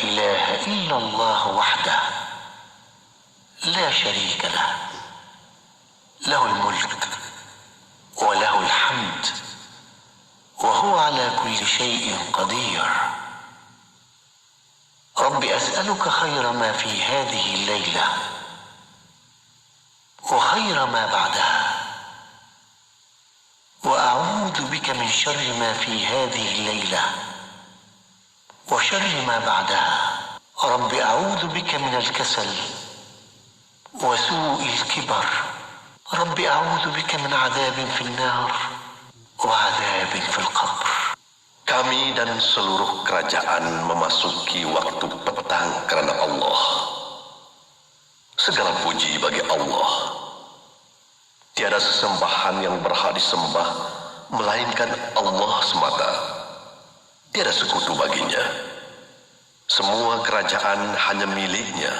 إله إلا الله وحده لا شريك له له الملك وله الحمد وهو على كل شيء قدير. رب أسألك خير ما في هذه الليلة وخير ما بعدها، وأعوذ بك من شر ما في هذه الليلة وشر ما بعدها. رب أعوذ بك من الكسل وسوء الكبر. رب أعوذ بك من عذاب في النار وعذاب في القبر. Kami dan seluruh kerajaan memasuki waktu petang karena Allah. Segala puji bagi Allah. Tiada sesembahan yang berhak disembah melainkan Allah semata. Tiada sekutu baginya. Semua kerajaan hanya miliknya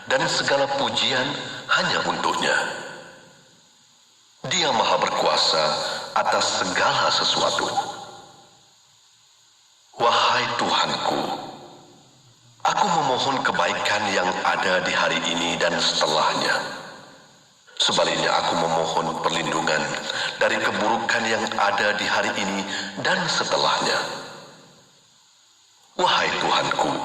dan segala pujian hanya untuknya. Dia maha berkuasa atas segala sesuatu. Wahai Tuhanku, aku memohon kebaikan yang ada di hari ini dan setelahnya. Sebaliknya aku memohon perlindungan dari keburukan yang ada di hari ini dan setelahnya. Wahai Tuhanku,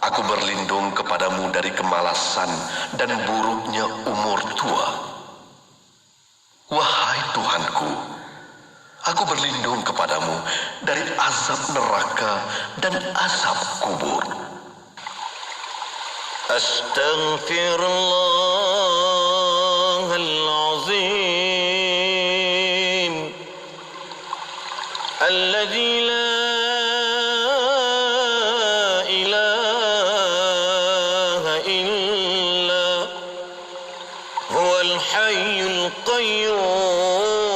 aku berlindung kepadamu dari kemalasan dan buruknya umur tua. Wahai Tuhanku, aku berlindung kepadamu dari azab neraka dan azab kubur. Astaghfirullahalazim alladzi la ilaha illa huwal hayyul qayyum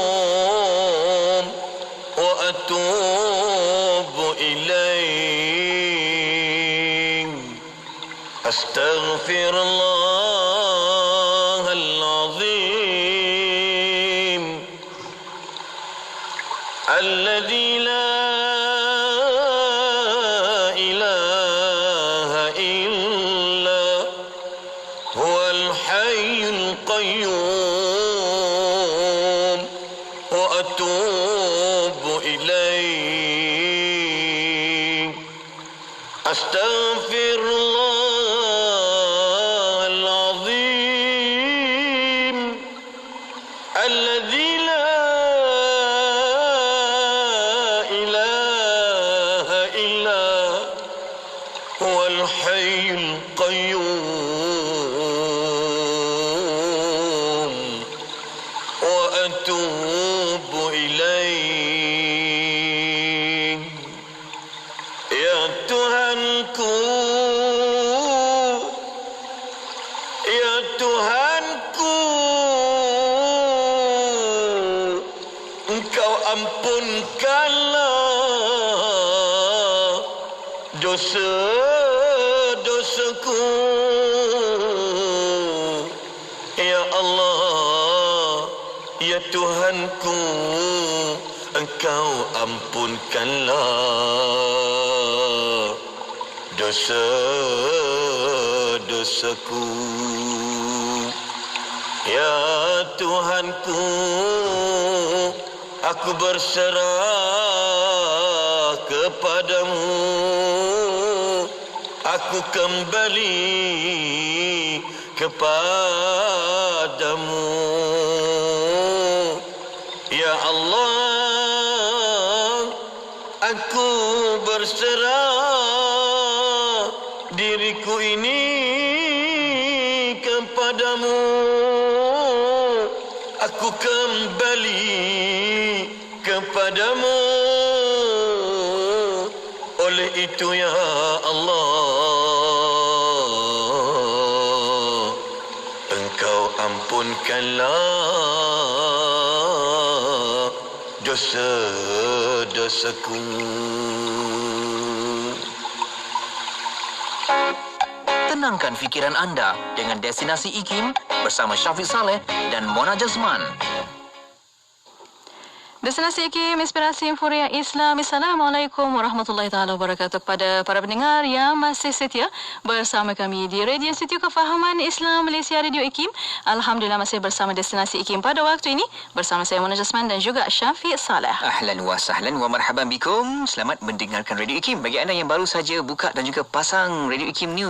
wa atubu ilaih. Astaghfirullahalazim alladzi la ilaha illa huwal hayyul qayyum wa atubu ilaih. Astaghfirullahalazim alladzi la ilaha illa huwal hayyul qayyum wa atubu ilaih. Ya Tuhanku, ya Tuhanku, Engkau ampunkanlah dosa-dosaku. Ya Allah, ya Tuhanku, Engkau ampunkanlah dosa-dosaku. Ya Tuhanku, aku berserah kepadamu. Aku kembali kepadamu. Ya Allah, aku berserah diriku ini kepadamu. Aku kembali kepadamu. Oleh itu ya Allah, Engkau ampunkanlah dosa-dosaku. Tenangkan fikiran anda dengan Destinasi IKIM bersama Syafiq Saleh dan Mona Jazman. Destinasi IKIM, Inspirasi Inforia Islam. Assalamualaikum warahmatullahi taala wabarakatuh. Kepada para pendengar yang masih setia bersama kami di Radio Institut Kefahaman Islam Malaysia Radio IKIM. Alhamdulillah masih bersama Destinasi IKIM pada waktu ini bersama saya Mona Jasman dan juga Syafiq Saleh. Ahlan wa sahlan wa marhaban bikum. Selamat mendengarkan Radio IKIM. Bagi anda yang baru saja buka dan juga pasang Radio IKIM ni,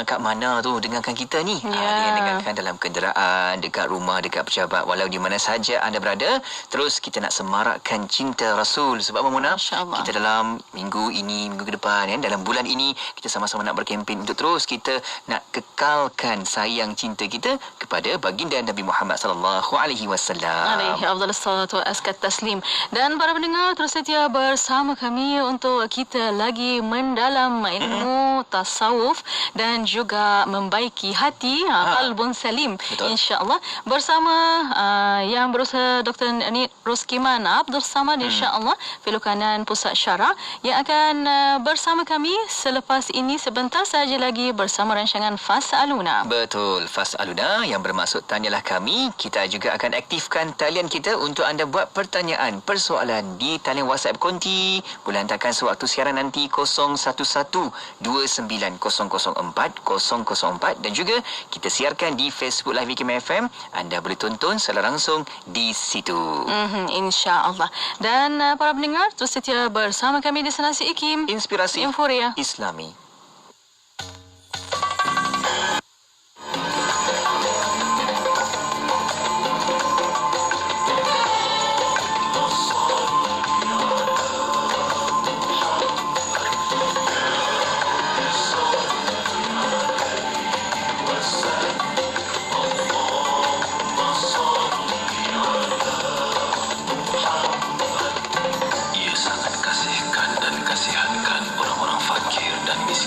kat mana tu dengarkan kita ni? Dengan dengarkan dalam kenderaan, dekat rumah, dekat pejabat, walau di mana saja anda berada. Terus kita nak semarakkan cinta Rasul. Sebab apa, Mona? Kita dalam minggu ini, minggu ke depan, dalam bulan ini, kita sama-sama nak berkempen untuk terus kita nak kekalkan sayang cinta kita kepada baginda Nabi Muhammad sallallahu alaihi wasallam. Alaihi afdalus salatu wa askat taslim. Dan para pendengar terus setia bersama kami untuk kita lagi mendalam ilmu tasawuf dan juga membaiki hati, qalbun salim, insya-Allah, bersama yang berusaha Dr. Roskiman Abdul Samad, insya-Allah, Fellow Kanan Pusat Syara, yang akan bersama kami selepas ini sebentar saja lagi bersama rancangan Fas'aluna. Betul, Fas'aluna yang bermaksud tanyalah kami. Kita juga akan aktifkan talian kita untuk anda buat pertanyaan, persoalan di talian WhatsApp konti. Boleh hantarkan sewaktu siaran nanti 01129004 dan juga kita siarkan di Facebook Live IKIM FM. Anda boleh tonton secara langsung di situ. InsyaAllah. Dan para pendengar terus setia bersama kami di Destinasi IKIM, Inspirasi Inforia Islami. Ia sangat kasihkan dan kasihankan orang-orang fakir dan miskin.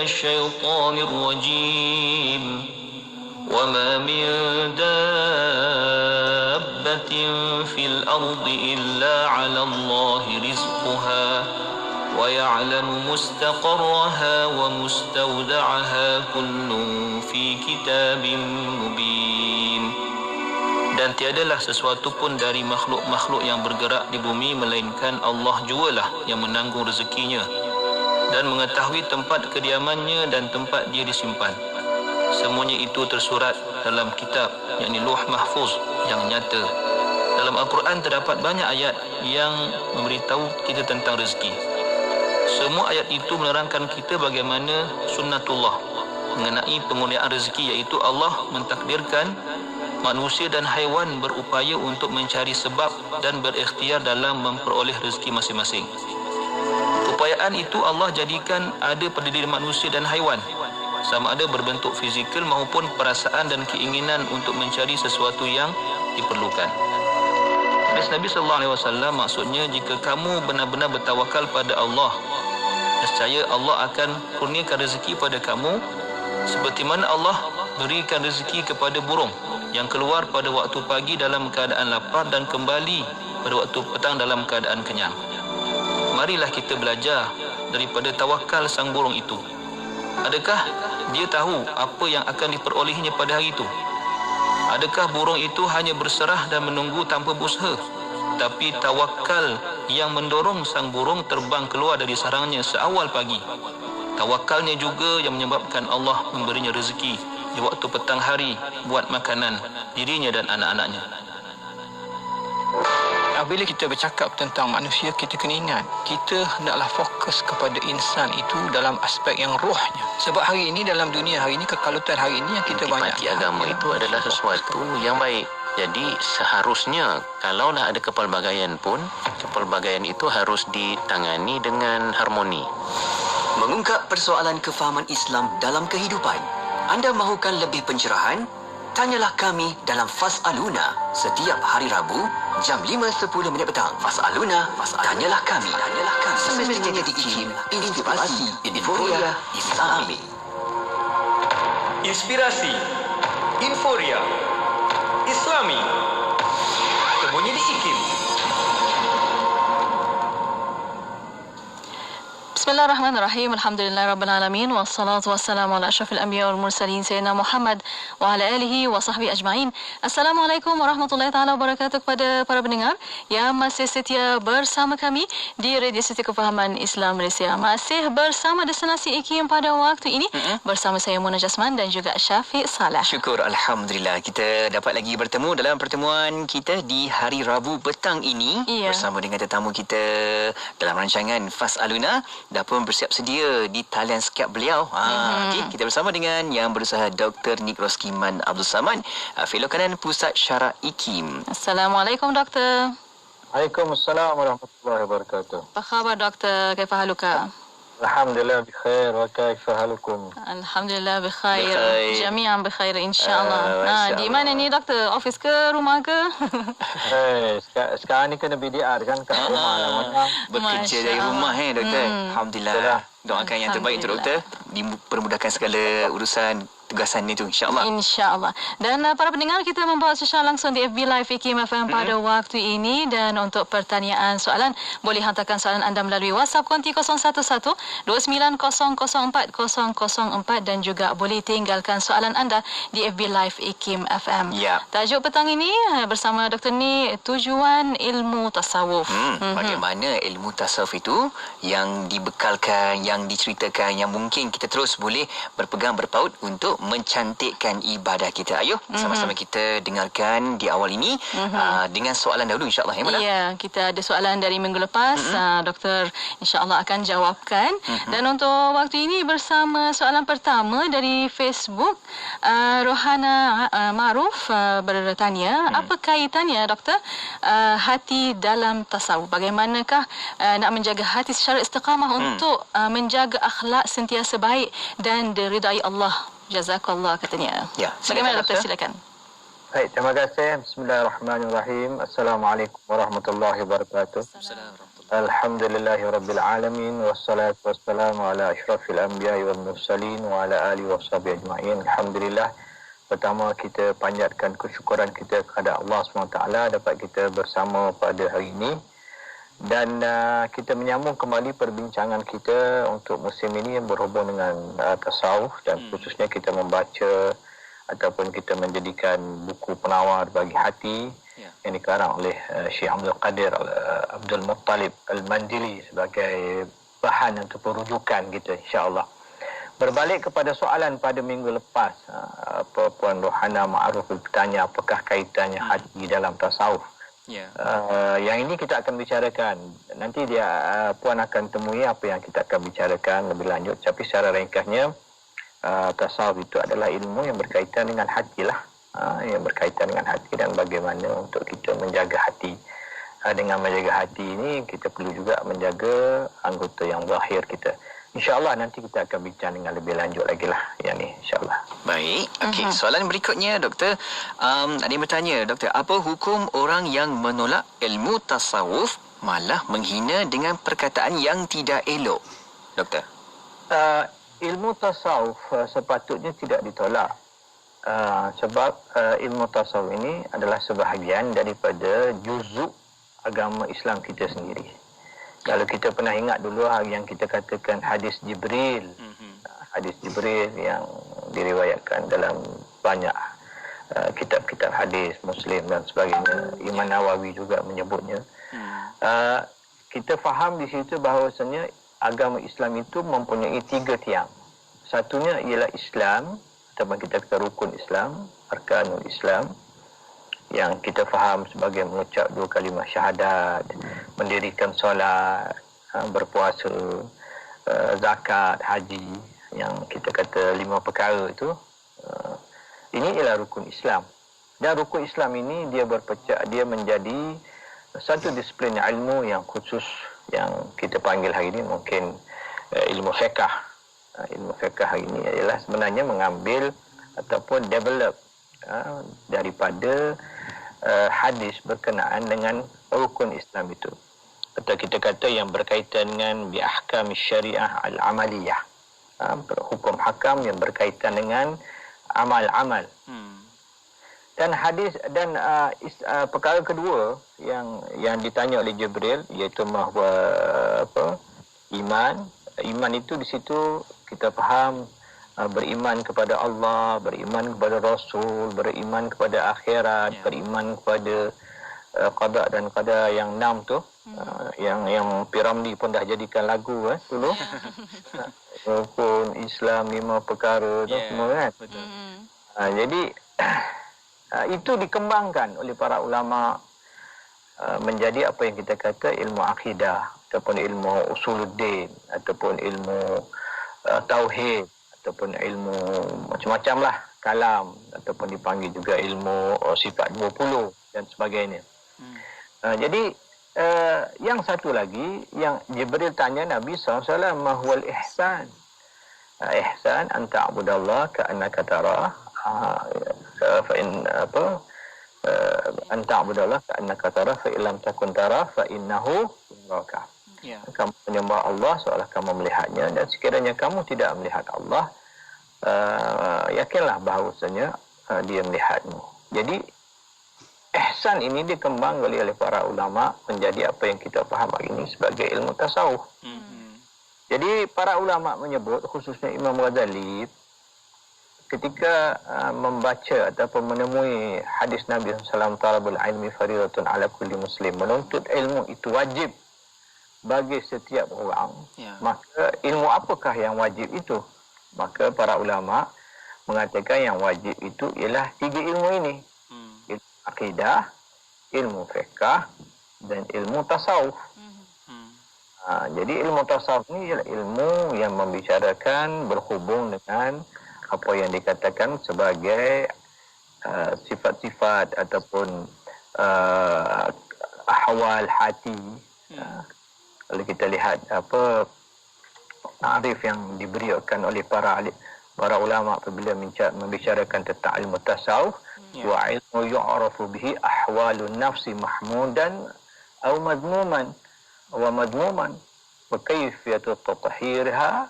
الشيطان الرجيم وما من دابة في الأرض إلا على الله رزقها ويعلم مستقرها ومستودعها كل في كتاب مبين. Dan tiadalah sesuatu pun dari makhluk-makhluk yang bergerak di bumi melainkan Allah jugalah yang menanggung rezekinya dan mengetahui tempat kediamannya dan tempat dia disimpan. Semuanya itu tersurat dalam kitab, yakni Lauh Mahfuz yang nyata. Dalam Al-Quran terdapat banyak ayat yang memberitahu kita tentang rezeki. Semua ayat itu menerangkan kita bagaimana sunnatullah mengenai penggunaan rezeki, iaitu Allah mentakdirkan manusia dan haiwan berupaya untuk mencari sebab dan berikhtiar dalam memperoleh rezeki masing-masing. Keupayaan itu Allah jadikan ada pada diri manusia dan haiwan, sama ada berbentuk fizikal maupun perasaan dan keinginan untuk mencari sesuatu yang diperlukan. Hadis Nabi SAW maksudnya, jika kamu benar-benar bertawakal pada Allah, nescaya Allah akan kurniakan rezeki pada kamu seperti mana Allah berikan rezeki kepada burung yang keluar pada waktu pagi dalam keadaan lapar dan kembali pada waktu petang dalam keadaan kenyang. Marilah kita belajar daripada tawakal sang burung itu. Adakah dia tahu apa yang akan diperolehnya pada hari itu? Adakah burung itu hanya berserah dan menunggu tanpa berusaha? Tapi tawakal yang mendorong sang burung terbang keluar dari sarangnya seawal pagi. Tawakalnya juga yang menyebabkan Allah memberinya rezeki di waktu petang hari buat makanan dirinya dan anak-anaknya. Bila kita bercakap tentang manusia, kita kena ingat, kita hendaklah fokus kepada insan itu dalam aspek yang rohnya. Sebab hari ini, dalam dunia hari ini, kekalutan hari ini yang kita banyak. Intipati agama itu adalah sesuatu yang baik. Jadi seharusnya kalaulah ada kepelbagaian pun, kepelbagaian itu harus ditangani dengan harmoni. Mengungkap persoalan kefahaman Islam dalam kehidupan. Anda mahukan lebih pencerahan? Tanyalah kami dalam Fas'aluna setiap hari Rabu jam 5.10 petang. Fas'aluna, tanyalah kami. Semestinya diikim inspirasi, euforia, Islami. Inspirasi, euforia, Islami. Semuanya diikim. Bismillahirrahmanirrahim. Alhamdulillahirabbil alamin wassalatu wassalamu ala asyrafil anbiya wal mursalin sayyidina Muhammad wa ala alihi wa sahbihi ajma'in. Assalamualaikum warahmatullahi taala wabarakatuh kepada para pendengar yang masih setia bersama kami di Radio Suci Kefahaman Islam Malaysia. Masih bersama Destinasi IKIM pada waktu ini bersama saya Mona Jasman dan juga Syafiq Salah. Syukur alhamdulillah kita dapat lagi bertemu dalam pertemuan kita di hari Rabu petang ini bersama dengan tetamu kita dalam rancangan Fas'aluna. Dah pun bersiap sedia di talian Skype beliau. Okay, kita bersama dengan yang berusaha Dr. Nik Roskiman Abdul Samad, Fellow Kanan Pusat Syarah IKIM. Assalamualaikum Doktor. Waalaikumsalam warahmatullahi wabarakatuh. Apa khabar Doktor? Kaifa haluka? Alhamdulillah bikhair wa kaifa halukum? Alhamdulillah bikhair. Jami'an bikhair insya-Allah. Di mana ni Doktor? Office ke rumah ke? Sekarang ni kena BDR kan kat rumah lah. Bekerja dari rumah Doktor. Alhamdulillah. Doakan yang terbaik untuk Doktor, dipermudahkan segala urusan tugasan itu insya-Allah. Insya-Allah. Dan para pendengar, kita membawa secara langsung di FB Live IKIM FM pada waktu ini, dan untuk pertanyaan soalan boleh hantarkan soalan anda melalui WhatsApp konti 011-2904-004 dan juga boleh tinggalkan soalan anda di FB Live IKIM FM. Tajuk petang ini bersama Dr. Ni, tujuan ilmu tasawuf. Bagaimana ilmu tasawuf itu yang dibekalkan, yang diceritakan, yang mungkin kita terus boleh berpegang berpaut untuk mencantikkan ibadah kita. Ayo sama-sama kita dengarkan di awal ini dengan soalan dahulu insya-Allah. Ya, kita ada soalan dari minggu lepas. Doktor insya-Allah akan jawabkan. Dan untuk waktu ini bersama soalan pertama dari Facebook, Rohana Maruf bertanya, apa kaitannya Doktor hati dalam tasawuf? Bagaimanakah nak menjaga hati secara istiqamah untuk menjaga akhlak sentiasa baik dan diridai Allah? Jazakallah katanya. Bagaimana Doktor, silakan. Baik, terima kasih. Bismillahirrahmanirrahim. Assalamualaikum warahmatullahi wabarakatuh. Alhamdulillahi Rabbil Alamin. Wassalatu wassalamu ala ashrafil anbiya wal mursalin wa ala alihi wa sahbihi ajma'in. Alhamdulillah. Pertama, kita panjatkan kesyukuran kita kepada Allah SWT dapat kita bersama pada hari ini. Dan kita menyambung kembali perbincangan kita untuk musim ini yang berhubung dengan tasawuf, dan khususnya kita membaca ataupun kita menjadikan buku penawar bagi hati yang dikarang oleh Syekh Abdul Qadir Abdul Muttalib Al-Mandili sebagai bahan untuk rujukan kita, insya-Allah. Berbalik kepada soalan pada minggu lepas, Puan Rohana Ma'ruf bertanya apakah kaitannya hati dalam tasawuf. Yang ini kita akan bicarakan. Nanti Puan akan temui apa yang kita akan bicarakan lebih lanjut. Tapi secara ringkasnya, tasawuf itu adalah ilmu yang berkaitan dengan hati lah. Yang berkaitan dengan hati dan bagaimana untuk kita menjaga hati. Dengan menjaga hati ini, kita perlu juga menjaga anggota yang zahir kita. InsyaAllah nanti kita akan bincang dengan lebih lanjut lagi lah yang ni, insyaAllah. Baik, okey. Soalan berikutnya, Doktor. Ada yang bertanya, Doktor, apa hukum orang yang menolak ilmu tasawuf malah menghina dengan perkataan yang tidak elok, Doktor? Ilmu tasawuf sepatutnya tidak ditolak. Sebab ilmu tasawuf ini adalah sebahagian daripada juzuk agama Islam kita sendiri. Kalau kita pernah ingat dulu yang kita katakan hadis Jibril, hadis Jibril yang diriwayatkan dalam banyak kitab-kitab hadis Muslim dan sebagainya, Imam Nawawi juga menyebutnya. Kita faham di situ bahawasanya agama Islam itu mempunyai 3 tiang. Satunya ialah Islam, ataupun kita kata rukun Islam, arkanul Islam, yang kita faham sebagai mengucap 2 kalimah syahadat, mendirikan solat, berpuasa, zakat, haji, yang kita kata 5 perkara itu. Ini ialah rukun Islam. Dan rukun Islam ini dia menjadi satu disiplin ilmu yang khusus yang kita panggil hari ini mungkin ilmu fiqh. Ilmu fiqh hari ini ialah sebenarnya mengambil ataupun develop daripada hadis berkenaan dengan rukun Islam itu. Atau kita kata yang berkaitan dengan biahkam syariah al-amaliyah. Hukum hakam yang berkaitan dengan amal-amal. Dan hadis dan perkara kedua yang ditanya oleh Jibril, iaitu bahawa iman itu di situ kita faham beriman kepada Allah, beriman kepada Rasul, beriman kepada akhirat, beriman kepada qada dan qadar yang 6 tu, yang Piramli pun dah jadikan lagu dulu. Rukun Islam 5 perkara tu semua kan. Jadi itu dikembangkan oleh para ulama menjadi apa yang kita kata ilmu akidah, ataupun ilmu usuluddin, ataupun ilmu tauhid, ataupun ilmu macam-macam lah, kalam, ataupun dipanggil juga ilmu sifat 20 dan sebagainya. Jadi yang satu lagi yang Jibril tanya Nabi SAW, mahwal ihsan. Ihsan an ta'budallah ka'annaka tarah, fa in an ta'budallah ka'annaka tarah fa illam takun tarah fa innahu yaraka. Kamu menyembah Allah seolah kamu melihatnya, dan sekiranya kamu tidak melihat Allah, yakinlah bahawasanya dia melihatmu. Jadi ihsan ini dikembang oleh para ulama menjadi apa yang kita faham hari ini sebagai ilmu tasawuf. Jadi para ulama menyebut, khususnya Imam Ghazali, ketika membaca ataupun menemui hadis Nabi SAW, talabul ilmi faridatun ala kulli muslim, menuntut ilmu itu wajib bagi setiap orang, maka ilmu apakah yang wajib itu? Maka para ulama mengatakan yang wajib itu ialah 3 ilmu ini. Ilmu akidah, ilmu fiqh dan ilmu tasawuf. Jadi ilmu tasawuf ini ialah ilmu yang membicarakan berhubung dengan apa yang dikatakan sebagai sifat-sifat ataupun ahwal hati. Kalau kita lihat ta'rif yang diberikan oleh para ulama apabila membicarakan tentang ilmu tasawuf, wa ilmu yu'rafu bihi ahwalun nafsi mahmudan aw madmuman, wa madmuman wa kayfiyatu tathhirha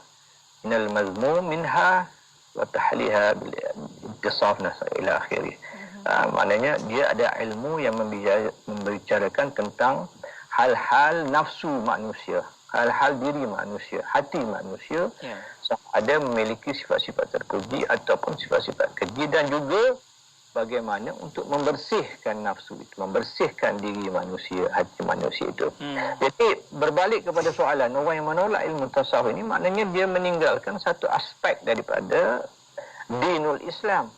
min al-mazmum minha wa tahliha bil intisaf ila akhirih. Maknanya dia ada ilmu yang membicarakan tentang hal-hal nafsu manusia, hal-hal diri manusia, hati manusia, ada memiliki sifat-sifat terpuji ataupun sifat-sifat keji, dan juga bagaimana untuk membersihkan nafsu itu, membersihkan diri manusia, hati manusia itu. Jadi berbalik kepada soalan, orang yang menolak ilmu tasawuf ini maknanya dia meninggalkan satu aspek daripada dinul Islam.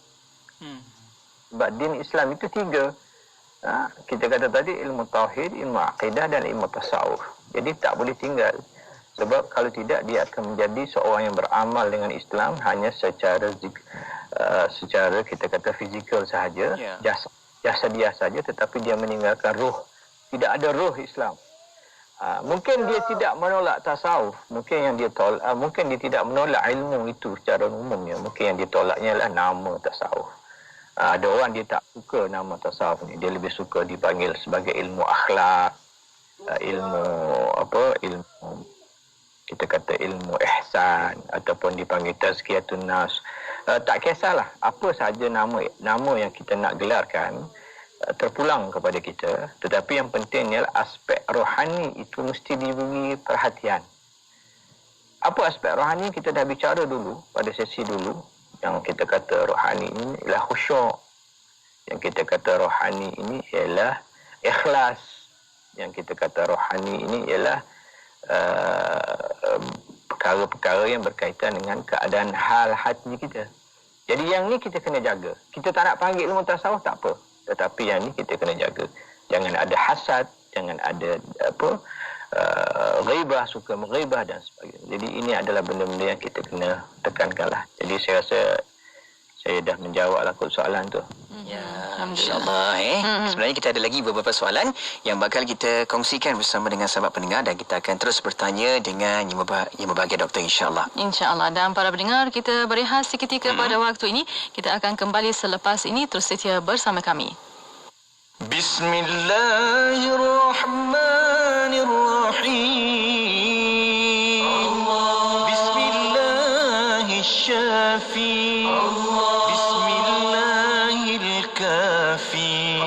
Sebab din Islam itu 3. Kita kata tadi ilmu tauhid, ilmu akidah dan ilmu tasawuf. Jadi tak boleh tinggal. Sebab kalau tidak dia akan menjadi seorang yang beramal dengan Islam hanya secara kita kata fizikal sahaja, jasadiah saja, tetapi dia meninggalkan ruh. Tidak ada ruh Islam. Mungkin dia tidak menolak tasawuf, mungkin yang dia tolak, mungkin dia tidak menolak ilmu itu secara umumnya, mungkin yang dia tolaknya adalah nama tasawuf. Ada orang dia tak suka nama tasawuf ni, dia lebih suka dipanggil sebagai ilmu akhlak, ilmu kita kata ilmu ihsan, ataupun dipanggil tazkiyatun nas. Tak kisahlah apa sahaja nama yang kita nak gelarkan, terpulang kepada kita, tetapi yang penting ialah aspek rohani itu mesti diberi perhatian. Apa aspek rohani? Kita dah bicara dulu pada sesi dulu, yang kita kata rohani ini ialah khusyuk, yang kita kata rohani ini ialah ikhlas, yang kita kata rohani ini ialah perkara-perkara yang berkaitan dengan keadaan hal hati kita. Jadi yang ni kita kena jaga. Kita tak nak panggil ilmu tasawuf tak apa, tetapi yang ni kita kena jaga. Jangan ada hasad, jangan ada ghaibah, suka mengghaibah dan sebagainya. Jadi ini adalah benda-benda yang kita kena tekankanlah. Jadi saya rasa saya dah menjawablah soalan tu. Ya, insyaAllah. Sebenarnya kita ada lagi beberapa soalan yang bakal kita kongsikan bersama dengan sahabat pendengar, dan kita akan terus bertanya dengan yang berbahagia doktor, insyaAllah. InsyaAllah. Dan para pendengar, kita berehat seketika pada waktu ini. Kita akan kembali selepas ini. Terus setia bersama kami. Bismillahirrahmanirrahim. Bismillahirrahmanirrahim. الكافي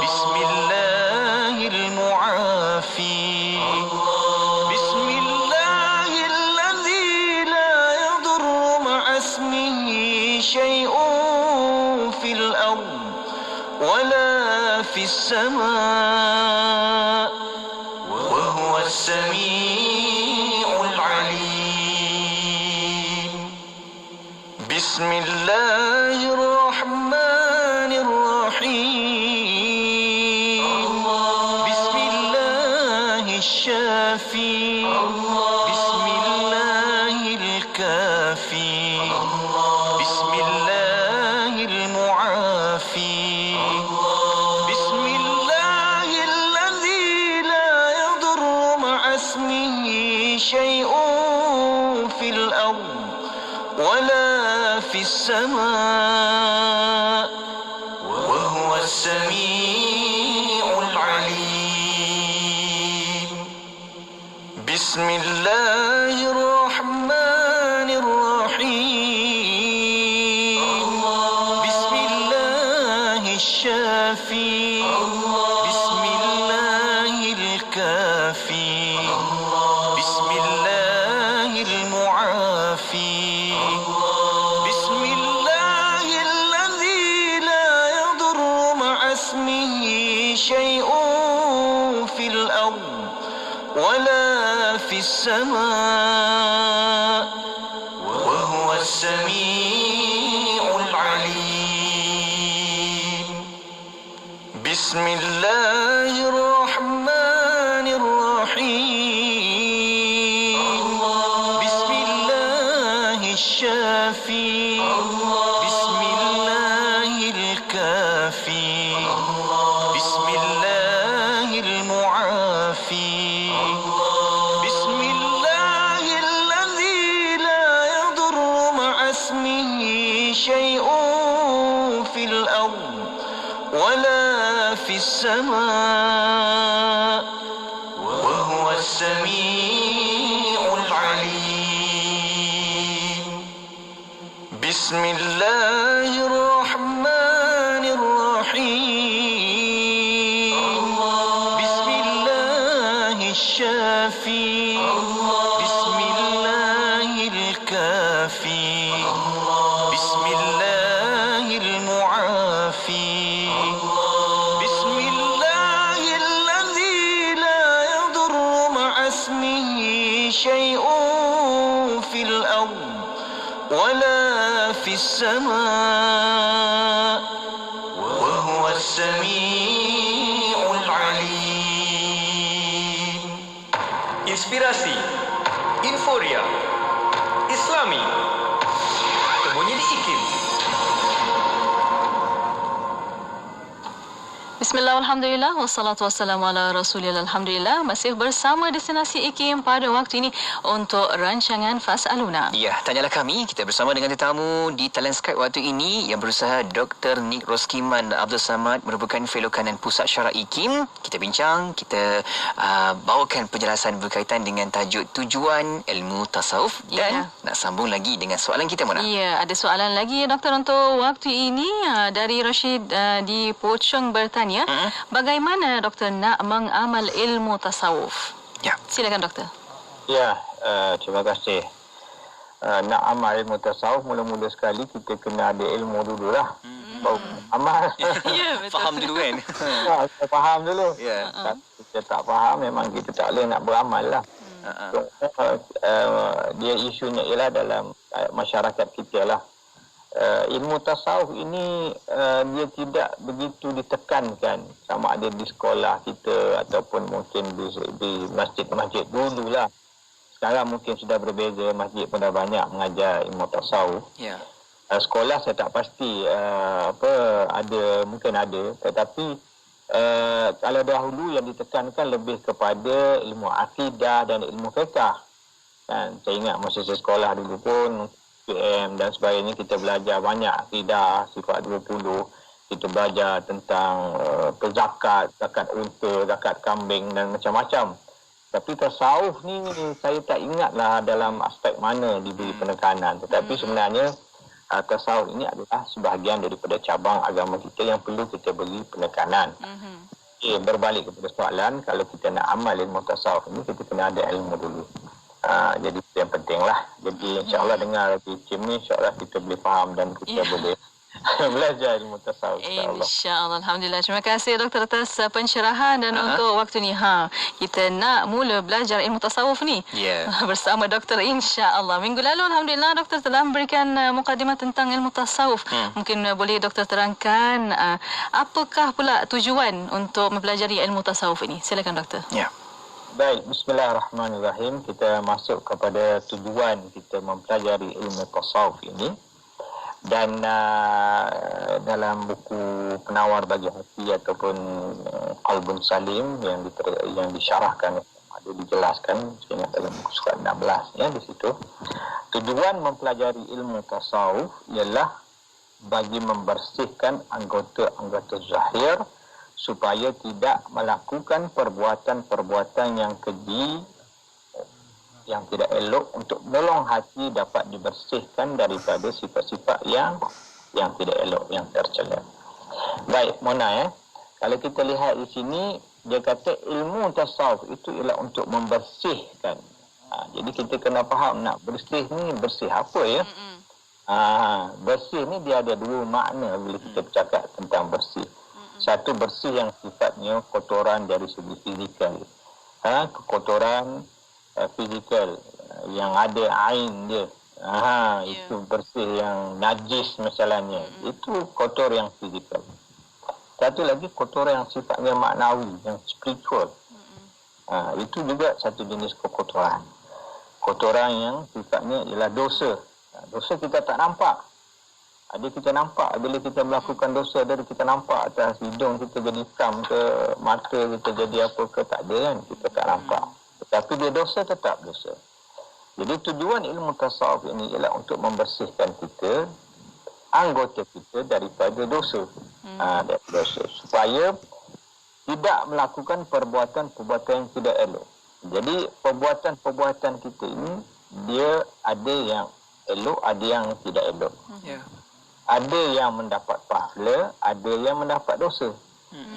بسم الله المعافي بسم الله الذي لا يضر مع اسمه شيء في الأرض ولا في السماء وهو السميع العليم بسم الله الرحمن الرحيم بسم الله الشافي بسم الله الكافي بسم الله المعافي بسم الله الذي لا يضر مع اسمه شيء في الأرض ولا في السماء وهو السميع العليم بسم الله الرحمن الرحيم بسم الله الشافي بسم الله الكافي بسم الله المعافي بسم الله الذي لا يضر مع اسمه شيء في الأرض ولا في السماء وهو السميع العليم بسم الله الرحمن الرحيم بسم الله الشافي بسم الله الكافي بسم الله المعافي بسم الله الذي لا يضر مع اسمه شيء في الأرض ولا في السماء وهو Bismillahirrahmanirrahim. Bismillahirrahmanirrahim. Bismillahirkafi. Bismillahirmuafi. Bismillahilladzi la yadurru ma'asmihi syai'un fil ard wala fis sama' wa huwa as-sami'ul 'alim. Inspirasi Inforia Islami temunya di IKIM. Bismillah, alhamdulillah, wassalatu wassalamu ala rasulillah, alhamdulillah. Masih bersama Destinasi IKIM pada waktu ini untuk rancangan Fas'aluna. Ya, tanyalah kami. Kita bersama dengan tetamu di talian Skype waktu ini yang berusaha Dr. Nik Roskiman Abdul Samad, merupakan fellow kanan Pusat Syarah IKIM. Kita bincang, kita bawakan penjelasan berkaitan dengan tajuk tujuan ilmu tasawuf dan nak sambung lagi dengan soalan kita, Mona. Ya, ada soalan lagi, Doktor, untuk waktu ini dari Rashid di Pocong bertanya, bagaimana Doktor nak mengamal ilmu tasawuf? Ya, silakan Doktor. Ya, terima kasih. Nak amal ilmu tasawuf, mula-mula sekali kita kena ada ilmu dululah. Baru amal. Ya, betul. Faham dulu kan? Kita faham dulu. Ya. Kalau kita tak faham, memang kita tak boleh nak beramal lah. Dia isunya ialah dalam masyarakat kita lah. Ilmu tasawuf ini dia tidak begitu ditekankan sama ada di sekolah kita ataupun mungkin di masjid-masjid dululah. Sekarang mungkin sudah berbeza, masjid pun dah banyak mengajar ilmu tasawuf. Ya. Sekolah saya tak pasti ada, mungkin ada, tetapi kalau dahulu yang ditekankan lebih kepada ilmu akidah dan ilmu fiqh. Kan saya ingat masa saya sekolah dulu pun PM dan sebagainya, kita belajar banyak akidah sifat 20, kita belajar tentang zakat unta, zakat kambing dan macam-macam. Tapi tasawuf ni saya tak ingatlah dalam aspek mana diberi penekanan. Tetapi sebenarnya tasawuf ini adalah sebahagian daripada cabang agama kita yang perlu kita beri penekanan. Berbalik kepada soalan, kalau kita nak amal ilmu tasawuf ini, kita kena ada ilmu dulu. Jadi itu yang penting lah. Jadi insyaAllah dengar IKIM ni, insyaAllah kita boleh faham dan kita boleh belajar ilmu tasawuf, insyaAllah. InsyaAllah, alhamdulillah. Terima kasih Doktor atas pencerahan dan untuk waktu ni. Kita nak mula belajar ilmu tasawuf ni bersama Doktor, insyaAllah. Minggu lalu alhamdulillah Doktor telah memberikan mukadimah tentang ilmu tasawuf. Mungkin boleh Doktor terangkan apakah pula tujuan untuk mempelajari ilmu tasawuf ini? Silakan Doktor. Ya. Baik, bismillahirrahmanirrahim. Kita masuk kepada tujuan kita mempelajari ilmu tasawuf ini. Dan dalam buku Penawar Bagi Hati ataupun Qalbun Salim yang disyarahkan, ada dijelaskan, saya ingat dalam buku surat 16 ya, di situ. Tujuan mempelajari ilmu tasawuf ialah bagi membersihkan anggota-anggota zahir supaya tidak melakukan perbuatan-perbuatan yang keji, yang tidak elok, untuk menolong hati dapat dibersihkan daripada sifat-sifat yang tidak elok, yang tercela. Baik, Mona kalau kita lihat di sini, dia kata ilmu tasawuf itu ialah untuk membersihkan. Jadi kita kena faham, nak bersih ni bersih apa ya? Bersih ni dia ada dua makna bila kita bercakap tentang bersih. Satu, bersih yang sifatnya kotoran dari segi fizikal. Kotoran fizikal yang ada ain dia. Itu bersih yang najis misalnya. Itu kotor yang fizikal. Satu lagi kotoran yang sifatnya maknawi, yang spiritual. Itu juga satu jenis kekotoran. Kotoran yang sifatnya ialah dosa. Dosa kita tak nampak. Ada kita nampak bila kita melakukan dosa, dari kita nampak atas hidung kita jadi hitam ke, mata kita jadi apa ke, tak ada kan, kita tak nampak. Tetapi dia dosa, tetap dosa. Jadi tujuan ilmu tasawuf ini ialah untuk membersihkan kita, anggota kita daripada dosa. Dari dosa. Supaya tidak melakukan perbuatan-perbuatan yang tidak elok. Jadi perbuatan-perbuatan kita ini, dia ada yang elok, ada yang tidak elok. Ya. Ada yang mendapat pahala, ada yang mendapat dosa.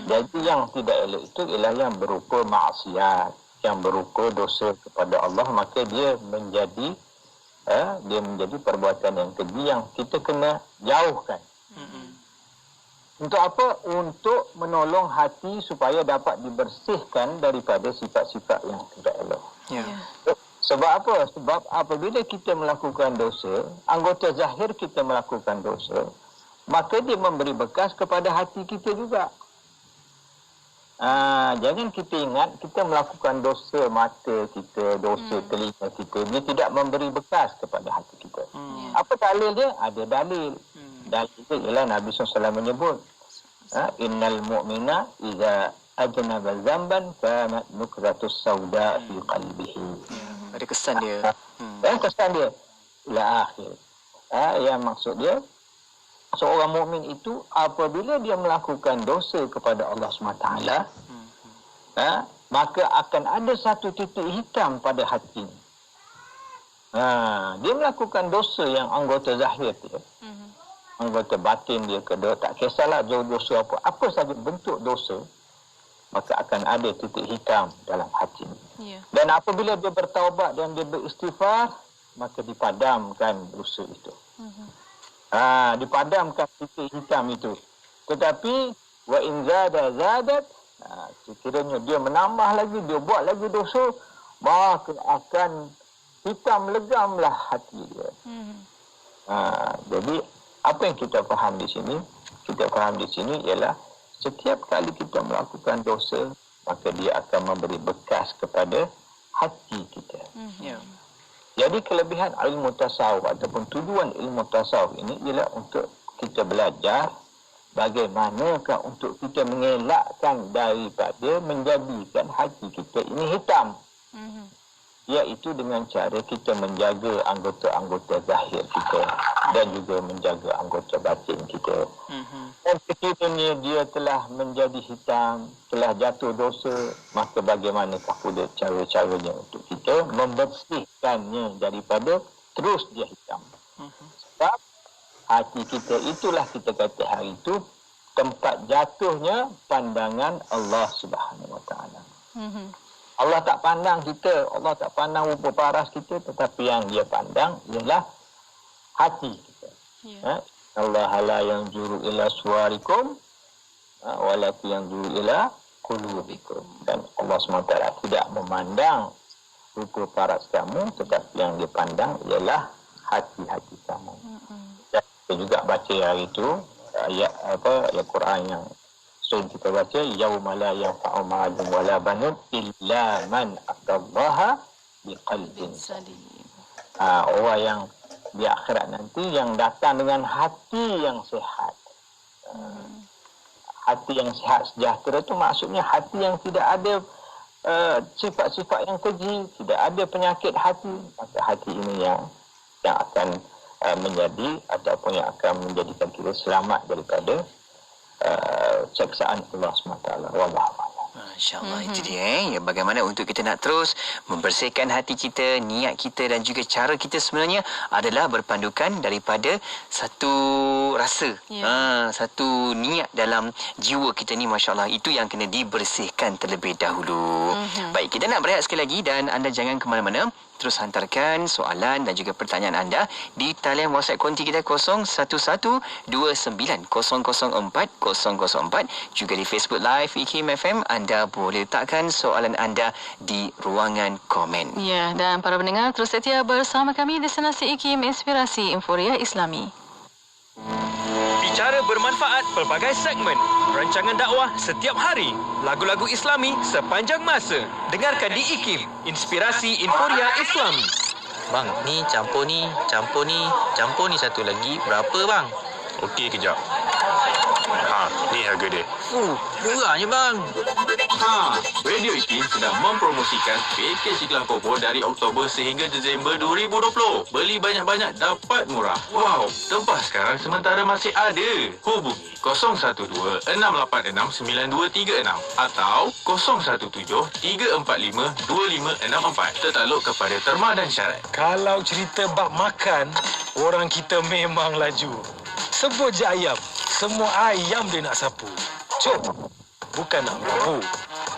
Jadi yang tidak elok itu ialah yang berupa maksiat, yang berupa dosa kepada Allah, maka dia menjadi perbuatan yang keji yang kita kena jauhkan. Untuk apa? Untuk menolong hati supaya dapat dibersihkan daripada sifat-sifat yang tidak elok. Ya. Sebab apa? Sebab apabila kita melakukan dosa, anggota zahir kita melakukan dosa, maka dia memberi bekas kepada hati kita juga. Jangan kita ingat kita melakukan dosa mata kita, dosa telinga kita, dia tidak memberi bekas kepada hati kita. Apa dalil dia? Ada dalil. Dalil itu ialah Nabi SAW menyebut, innal mu'mina idza ajnaba zamban kanat nukratus sauda fi qalbihi. Ada kesan dia. Kesan dia ila akhir. Yang maksud dia, seorang mukmin itu apabila dia melakukan dosa kepada Allah SWT, maka akan ada satu titik hitam pada hati. Dia melakukan dosa yang anggota zahir dia, anggota batin dia kedua, tak kisahlah dosa apa saja bentuk dosa, maka akan ada titik hitam dalam hati. Dan apabila dia bertaubat dan dia beristighfar, maka dipadamkan dosa itu. Dipadamkan titik hitam itu. Tetapi wa in zadat, sekiranya dia menambah lagi, dia buat lagi dosa, maka akan hitam legamlah hati dia. Jadi apa yang kita faham di sini? Kita faham di sini ialah setiap kali kita melakukan dosa, maka dia akan memberi bekas kepada hati kita. Jadi kelebihan ilmu tasawuf ataupun tujuan ilmu tasawuf ini ialah untuk kita belajar bagaimanakah untuk kita mengelakkan daripada menjadikan hati kita ini hitam. Iaitu dengan cara kita menjaga anggota-anggota zahir kita dan juga menjaga anggota batin kita. Dan sekiranya dia telah menjadi hitam, telah jatuh dosa, maka bagaimanakah pula cara-caranya untuk kita membersihkannya daripada terus dia hitam. Sebab hati kita itulah kita kata hari itu tempat jatuhnya pandangan Allah Subhanahu Wa Taala. Allah tak pandang kita, Allah tak pandang rupa paras kita, tetapi yang dia pandang ialah hati kita. Allah la yanzuru ila suwarikum walakin yanzuru ila qulubikum. Dan Allah SWT tidak memandang rupa paras kamu, tetapi yang dia pandang ialah hati-hati kamu. Dan kita juga baca hari itu ayat Quran yang sering kita baca, yauma la yanfa'u malun wala banun illa man atallaha biqalbin salim. Orang yang di akhirat nanti yang datang dengan hati yang sihat. Hati yang sihat sejahtera itu maksudnya hati yang tidak ada sifat-sifat yang keji, tidak ada penyakit hati. Maka hati ini yang akan menjadi ataupun yang akan menjadikan kita selamat daripada ceksaan Allah SWT. InsyaAllah itu dia ya, bagaimana untuk kita nak terus membersihkan hati kita, niat kita dan juga cara kita sebenarnya adalah berpandukan daripada satu rasa, satu niat dalam jiwa kita ni. Masya Allah, itu yang kena dibersihkan terlebih dahulu. Baik, kita nak berehat sekali lagi dan anda jangan ke mana-mana. Terus hantarkan soalan dan juga pertanyaan anda di talian WhatsApp konti kita 01299004 juga di Facebook Live IKIM FM. Anda boleh letakkan soalan anda di ruangan komen. Ya, dan para pendengar terus setia bersama kami Destinasi IKIM Inspirasi Inforia Islami. Bicara bermanfaat pelbagai segmen, rancangan dakwah setiap hari, lagu-lagu Islami sepanjang masa. Dengarkan di IKIM, Inspirasi Inforia Islami. Bang, ni campur ni satu lagi berapa bang? Okey, kejap. Ni harga dia. Murahnya bang. Radio IKIM sedang mempromosikan pakej iklan Popo dari Oktober sehingga Disember 2020. Beli banyak-banyak dapat murah. Wow, tempah sekarang sementara masih ada. Hubungi 012-686-9236 atau 017-345-2564. Tertakluk kepada terma dan syarat. Kalau cerita bab makan, Orang kita memang laju. Sebut je ayam. Semua ayam dia nak sapu. Cuk, bukan nak menipu.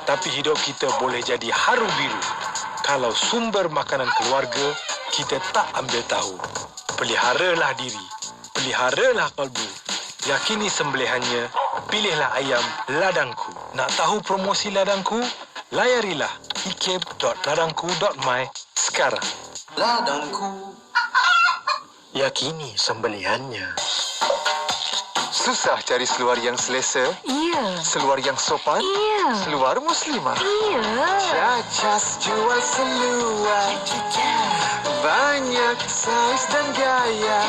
Tapi hidup kita boleh jadi haru biru kalau sumber makanan keluarga kita tak ambil tahu. Peliharalah diri. Peliharalah kalbu. Yakini sembelihannya. Pilihlah ayam ladangku. Nak tahu promosi ladangku? Layarilah ikip.ladangku.my sekarang. Ladangku. Yakini sembelihannya. Susah cari seluar yang selesa? Iya. Seluar yang sopan? Iya. Seluar muslimah? Iya. Cacas jual seluar. Banyak saiz dan gaya.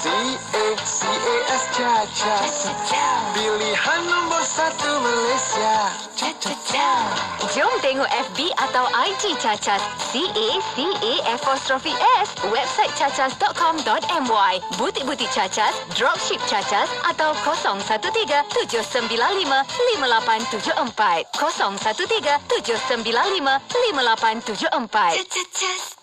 CAS Cacas. Pilihan nombor 1 Malaysia. Jom tengok FB atau IG Cacas. CACAS. Website cacas.com.my. Butik-butik Cacas, dropship Cacas atau 013-795-5874. 013-795-5874.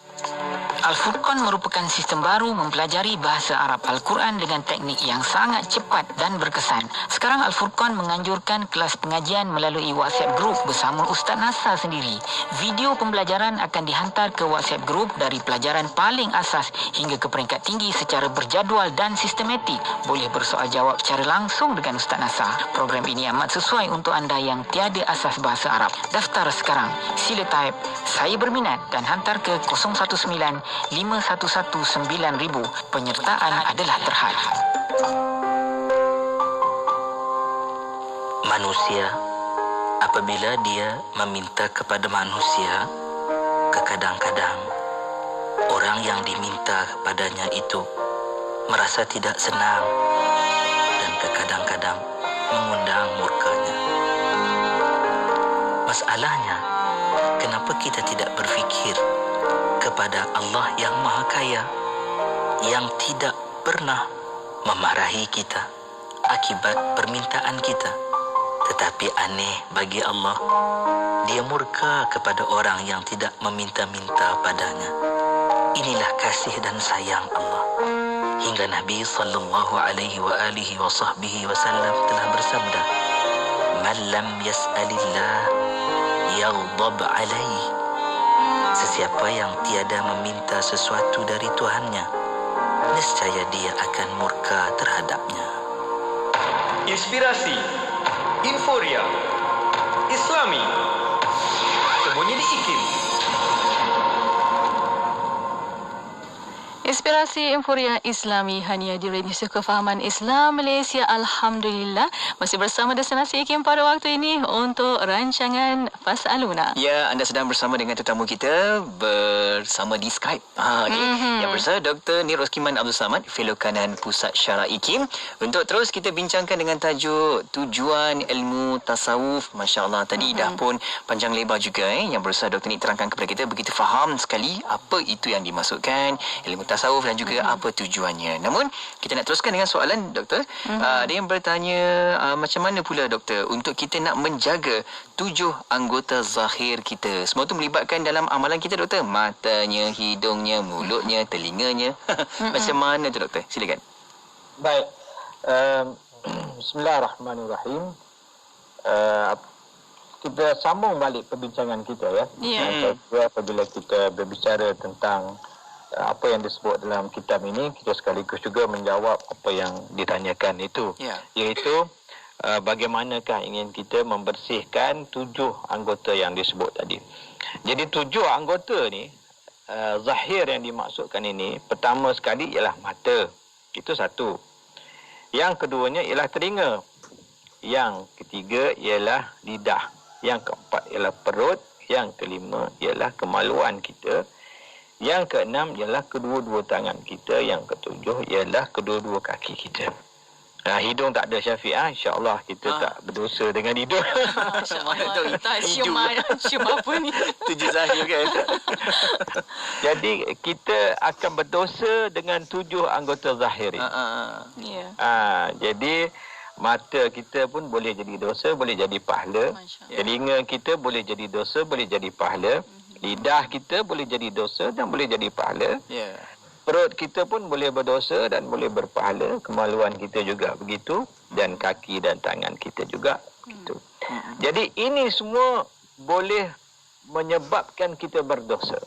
Al-Furqan merupakan sistem baru mempelajari bahasa Arab Al-Quran dengan teknik yang sangat cepat dan berkesan. Sekarang Al-Furqan menganjurkan kelas pengajian melalui WhatsApp Group bersama Ustaz Nasar sendiri. Video pembelajaran akan dihantar ke WhatsApp Group dari pelajaran paling asas hingga ke peringkat tinggi secara berjadual dan sistematik. Boleh bersoal jawab secara langsung dengan Ustaz Nasar. Program ini amat sesuai untuk anda yang tiada asas bahasa Arab. Daftar sekarang. Sila type "Saya berminat" dan hantar ke 019-511-9000. Penyertaan adalah terhad. Manusia, apabila dia meminta kepada manusia, kadang-kadang orang yang diminta kepadanya itu merasa tidak senang dan kadang-kadang mengundang murkanya. Masalahnya, kenapa kita tidak berfikir kepada Allah yang Maha Kaya, yang tidak pernah memarahi kita akibat permintaan kita. Tetapi aneh bagi Allah, Dia murka kepada orang yang tidak meminta-minta padanya. Inilah kasih dan sayang Allah. Hingga Nabi sallallahu alaihi wa alihi wa sahbihi wasallam telah bersabda, "Man lam yas'alillah yaghdab alaihi." Sesiapa yang tiada meminta sesuatu dari Tuhannya, nescaya dia akan murka terhadapnya. Inspirasi, Inforia, Islami, sembunyi di IKIM. Inspirasi Inforia Islami hanya di Radio Kefahaman Islam Malaysia. Alhamdulillah masih bersama destinasi IKIM pada waktu ini untuk rancangan Fas'aluna. Ya, anda sedang bersama dengan tetamu kita bersama di Skype. Yang bersama Dr. Nir Roskiman Abdul Samad, Fellow Kanan Pusat Syarah IKIM, untuk terus kita bincangkan dengan tajuk tujuan ilmu tasawuf. Masya Allah, tadi dah pun panjang lebar juga yang bersama Dr. Nir terangkan kepada kita, begitu faham sekali apa itu yang dimaksudkan ilmu tasawuf dan juga apa tujuannya. Namun kita nak teruskan dengan soalan doktor. Ada yang bertanya, macam mana pula doktor untuk kita nak menjaga 7 anggota zahir kita? Semua tu melibatkan dalam amalan kita doktor. Matanya, hidungnya, mulutnya, telinganya. Macam mana tu doktor? Silakan. Baik. Bismillahirrahmanirrahim. Kita sambung balik perbincangan kita ya. Apabila kita berbicara tentang apa yang disebut dalam kitab ini, kita sekaligus juga menjawab apa yang ditanyakan itu, iaitu bagaimanakah ingin kita membersihkan 7 anggota yang disebut tadi. Jadi 7 anggota ni, zahir yang dimaksudkan ini, pertama sekali ialah mata, itu satu. Yang keduanya ialah telinga. Yang ketiga ialah lidah. Yang keempat ialah perut. Yang kelima ialah kemaluan kita. Yang keenam ialah kedua-dua tangan kita. Yang ketujuh ialah kedua-dua kaki kita. Hidung tak ada Syafiq, insya-Allah kita tak berdosa dengan hidung. Masya-Allah, tak cium apa ni? 7 zahir kan. Jadi kita akan berdosa dengan 7 anggota zahir ini. Jadi mata kita pun boleh jadi dosa, boleh jadi pahala. Telinga kita boleh jadi dosa, boleh jadi pahala. Lidah kita boleh jadi dosa dan boleh jadi pahala. perut kita pun boleh berdosa dan boleh berpahala, kemaluan kita juga begitu, dan kaki dan tangan kita juga begitu. Jadi ini semua boleh menyebabkan kita berdosa.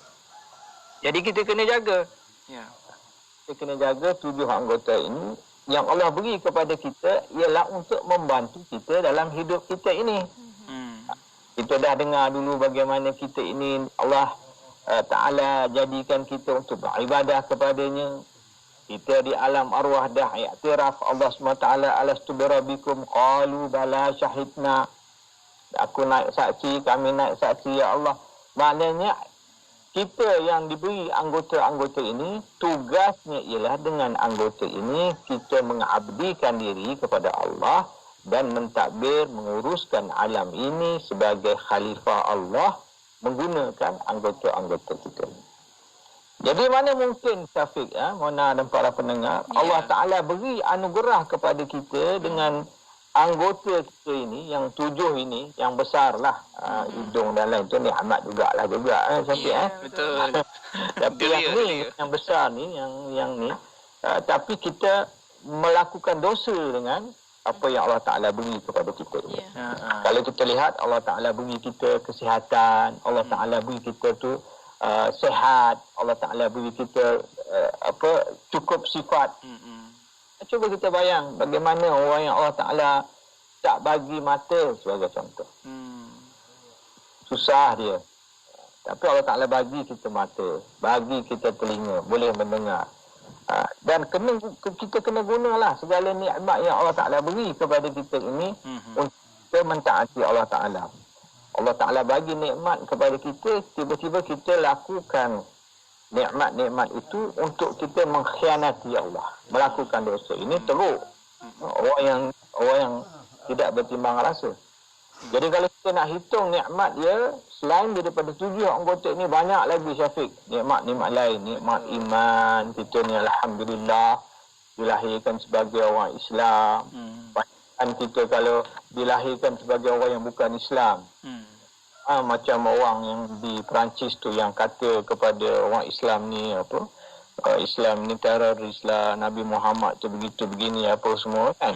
Jadi kita kena jaga. Kita kena jaga 7 anggota ini yang Allah beri kepada kita ialah untuk membantu kita dalam hidup kita ini. Kita dah dengar dulu bagaimana kita ini Allah Ta'ala jadikan kita untuk beribadah kepadanya. Kita di alam arwah dah iktiraf Allah SWT alastu birabbikum qalu bala syahidna. Aku naik saksi, kami naik saksi ya Allah. Maknanya kita yang diberi anggota-anggota ini, tugasnya ialah dengan anggota ini kita mengabdikan diri kepada Allah dan mentadbir, menguruskan alam ini sebagai khalifah Allah menggunakan anggota-anggota kita. Jadi mana mungkin Syafiq, Mona dan para pendengar, Allah Ta'ala beri anugerah kepada kita dengan anggota kita ini, yang 7 ini, yang besar lah. Hidung dan lain tu nikmat jugalah Syafiq. Betul. Tapi yang ni, yang besar ni, yang ni, tapi kita melakukan dosa dengan apa yang Allah Ta'ala beri kepada kita ini. Kalau kita lihat, Allah Ta'ala beri kita kesihatan, Allah Ta'ala beri kita tu sehat, Allah Ta'ala beri kita cukup sifat. Cuba kita bayang bagaimana orang yang Allah Ta'ala tak bagi mata sebagai contoh. Susah dia. Tapi Allah Ta'ala bagi kita mata, bagi kita telinga, boleh mendengar. Dan kita kena gunalah segala nikmat yang Allah Ta'ala beri kepada kita ini untuk kita mentaati Allah Ta'ala. Allah Ta'ala bagi nikmat kepada kita, tiba-tiba kita lakukan nikmat-nikmat itu untuk kita mengkhianati Allah, melakukan dosa. Ini teruk. Orang yang tidak bertimbang rasa. Jadi kalau kita nak hitung nikmat dia, selain daripada 7 anggota ini, banyak lagi Syafiq. Nikmat-nikmat lain, nikmat iman, kita ni alhamdulillah dilahirkan sebagai orang Islam. Bahkan kita kalau dilahirkan sebagai orang yang bukan Islam, macam orang yang di Perancis tu yang kata kepada orang Islam ni Islam ni teroris lah, Nabi Muhammad tu begitu begini apa semua kan.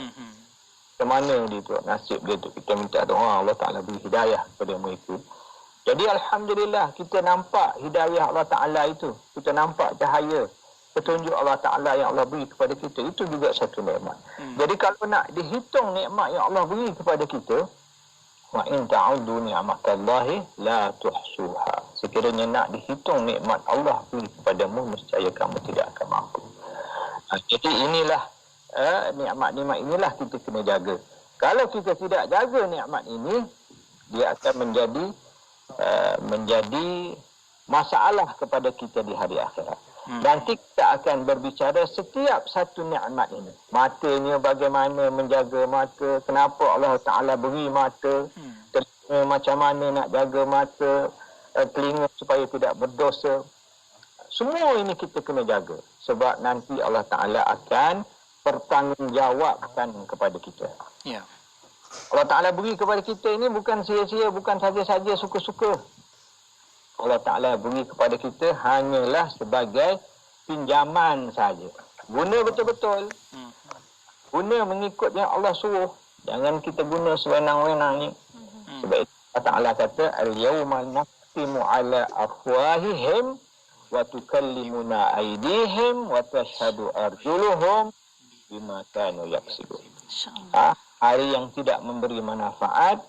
Macam mana dia tu, nasib dia tu. Kita minta doa Allah Ta'ala beri hidayah kepada mereka. Jadi alhamdulillah kita nampak hidayah Allah Ta'ala itu, kita nampak cahaya petunjuk Allah Ta'ala yang Allah beri kepada kita. Itu juga satu nikmat. Jadi kalau nak dihitung nikmat yang Allah beri kepada kita, wa in ta'uddu ni'matallahi la tuhsuha. Sekiranya nak dihitung nikmat Allah beri kepadamu, nescaya kamu tidak akan mampu. Jadi inilah nikmat-nikmat inilah kita kena jaga. Kalau kita tidak jaga nikmat ini, dia akan menjadi masalah kepada kita di hari akhirat. Nanti kita akan berbicara setiap satu nikmat ini. Matanya bagaimana menjaga mata, kenapa Allah Ta'ala beri mata, telinga macam mana nak jaga mata, telinga supaya tidak berdosa. Semua ini kita kena jaga. Sebab nanti Allah Ta'ala akan bertanggungjawabkan kepada kita. Allah Ta'ala beri kepada kita ini bukan sia-sia, bukan saja-saja suka-suka. Allah Ta'ala beri kepada kita hanyalah sebagai pinjaman saja. Guna betul-betul. Guna mengikut yang Allah suruh. Jangan kita guna sewenang-wenang ni. Sebab itu Allah Ta'ala kata, al-yawma naqtimu ala afwahihim wa tukallimuna aydihim wa tashhadu arjuluhum bima kanu yaksibun. Hari yang tidak memberi manfaat,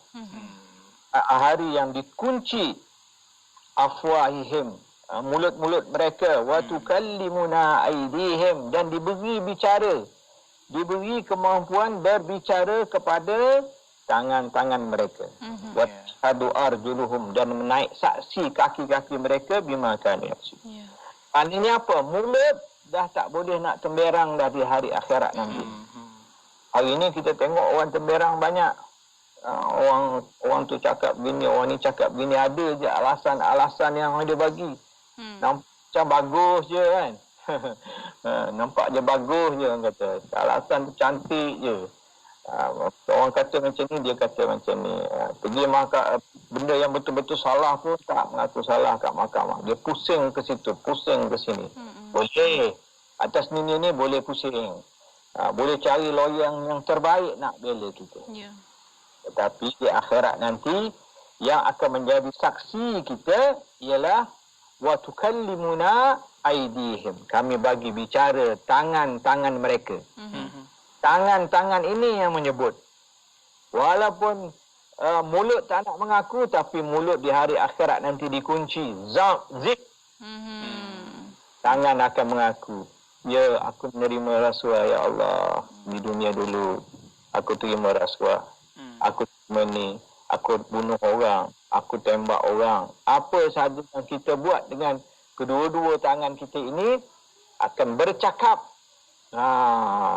hari yang dikunci afwahihim, mulut-mulut mereka, wa tukallimuna aydihim, dan diberi bicara, diberi kemampuan berbicara kepada tangan-tangan mereka. Wa tashhadu arjuluhum, dan menaik saksi kaki-kaki mereka bima kanu yaksibun. Maknanya apa? Mulut dah tak boleh nak temberang dah di hari akhirat nanti. Hari ini kita tengok orang temberang banyak. Orang tu cakap begini, orang ni cakap begini. Ada je alasan-alasan yang dia bagi. Nampak macam bagus je kan. Nampak je bagus je orang kata. Alasan tu cantik je. Orang kata macam ni, dia kata macam ni. Pergi benda yang betul-betul salah pun tak mengaku salah kat mahkamah. Dia pusing ke situ, pusing ke sini. Boleh. Atas ni boleh pusing. Boleh cari lawyer yang terbaik nak bela kita. Ya. Tetapi di akhirat nanti yang akan menjadi saksi kita ialah wa tukallimuna aydihim. Kami bagi bicara tangan-tangan mereka. Tangan-tangan ini yang menyebut. Walaupun mulut tak nak mengaku, tapi mulut di hari akhirat nanti dikunci. Zik. Tangan akan mengaku. Ya, aku menerima rasuah, ya Allah. Di dunia dulu, aku terima rasuah. Aku terima ni. Aku bunuh orang. Aku tembak orang. Apa sahaja yang kita buat dengan kedua-dua tangan kita ini akan bercakap.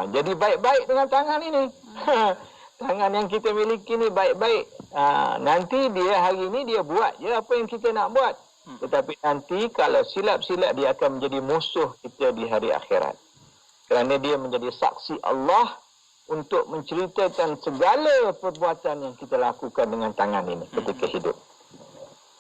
Jadi baik-baik dengan tangan ini. Tangan yang kita miliki ni baik-baik. Nanti dia hari ini dia buat je apa yang kita nak buat. Tetapi nanti kalau silap-silap dia akan menjadi musuh kita di hari akhirat. Kerana dia menjadi saksi Allah untuk menceritakan segala perbuatan yang kita lakukan dengan tangan ini ketika hidup.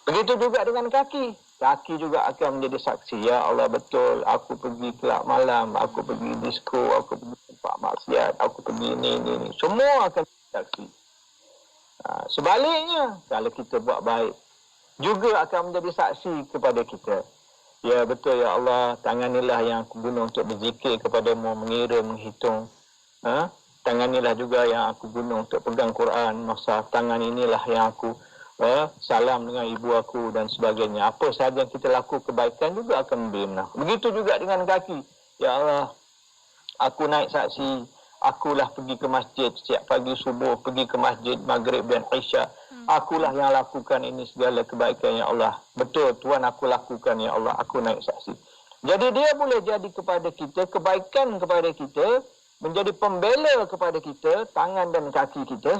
Begitu juga dengan kaki. Kaki juga akan menjadi saksi. Ya Allah, betul, aku pergi kelab malam, aku pergi disko, aku pergi tempat maksiat, aku pergi ini. Semua akan menjadi saksi. Sebaliknya, kalau kita buat baik, juga akan menjadi saksi kepada kita. Ya betul, ya Allah, tangan inilah yang aku guna untuk berzikir kepadamu, mengira, menghitung. Tangan inilah juga yang aku guna untuk pegang Quran. Masa tangan inilah yang aku salam dengan ibu aku dan sebagainya. Apa sahaja yang kita lakukan kebaikan juga akan memberi menang. Begitu juga dengan kaki. Ya Allah, aku naik saksi. Akulah pergi ke masjid setiap pagi subuh, pergi ke masjid maghrib dan isya. Akulah yang lakukan ini segala kebaikan, ya Allah. Betul, Tuhan, aku lakukan, ya Allah. Aku naik saksi. Jadi dia boleh jadi kepada kita, kebaikan kepada kita, menjadi pembela kepada kita, tangan dan kaki kita.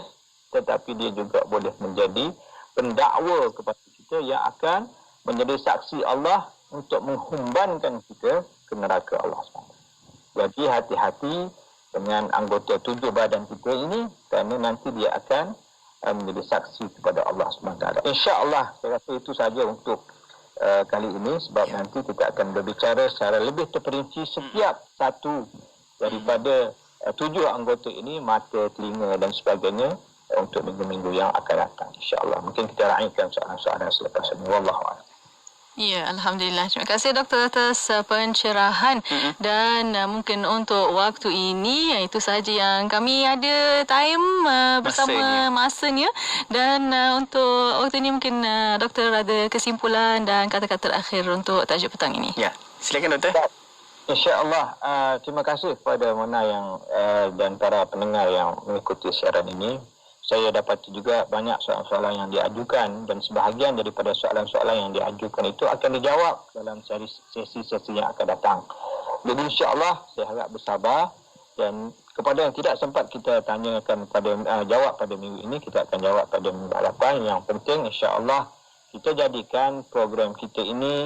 Tetapi dia juga boleh menjadi pendakwa kepada kita yang akan menjadi saksi Allah untuk menghumbankan kita ke neraka Allah SWT. Jadi hati-hati dengan anggota 7 badan kita ini, kerana nanti dia akan menjadi saksi kepada Allah SWT. InsyaAllah, saya rasa itu saja untuk kali ini, sebab nanti kita akan berbicara secara lebih terperinci setiap satu daripada 7 anggota ini, mata, telinga dan sebagainya, untuk minggu-minggu yang akan datang. InsyaAllah. Mungkin kita raikan soalan-soalan selepas ini. Wallahu'alam. Ya, Alhamdulillah. Terima kasih Doktor atas pencerahan. Dan mungkin untuk waktu ini, itu sahaja yang kami ada time bersama masanya. Dan untuk waktu ini mungkin Doktor ada kesimpulan dan kata-kata terakhir untuk tajuk petang ini. Ya, silakan Doktor. InsyaAllah, terima kasih kepada Mona yang dan para pendengar yang mengikuti siaran ini. Saya dapati juga banyak soalan-soalan yang diajukan, dan sebahagian daripada soalan-soalan yang diajukan itu akan dijawab dalam sesi-sesi yang akan datang. Jadi insya-Allah saya harap bersabar, dan kepada yang tidak sempat kita tanyakan jawab pada minggu ini, kita akan jawab pada minggu hadapan. Yang penting insya-Allah kita jadikan program kita ini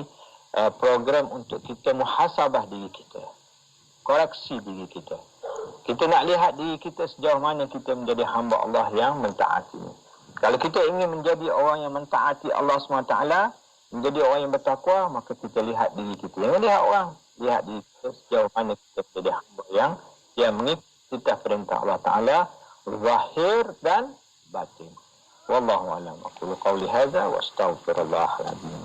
program untuk kita muhasabah diri kita, koreksi diri kita. Kita nak lihat diri kita sejauh mana kita menjadi hamba Allah yang mentaati. Kalau kita ingin menjadi orang yang mentaati Allah SWT, menjadi orang yang bertakwa, maka kita lihat diri kita. Jangan lihat orang, lihat diri kita sejauh mana kita menjadi hamba yang mengikuti perintah Allah Ta'ala, zahir dan batin. Wallahu a'lam. Aqulu qawli hadza wa astaghfirullah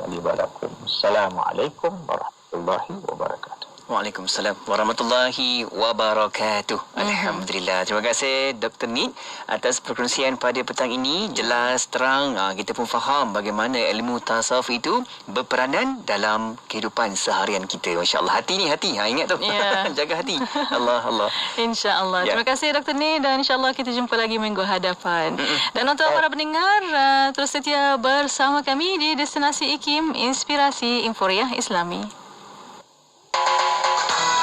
li wa lakum. Assalamualaikum warahmatullahi wabarakatuh. Waalaikumsalam warahmatullahi wabarakatuh. Alhamdulillah. Terima kasih Dr. Nid atas perkongsian pada petang ini. Jelas, terang, kita pun faham bagaimana ilmu tasawuf itu berperanan dalam kehidupan seharian kita. Masya-Allah. Hati ni hati. Ingat tu. Yeah. Jaga hati. Allah. InsyaAllah. Terima kasih Dr. Nid, dan insyaAllah kita jumpa lagi minggu hadapan. Dan untuk para pendengar, terus setia bersama kami di Destinasi IKIM, Inspirasi Inforia Islami.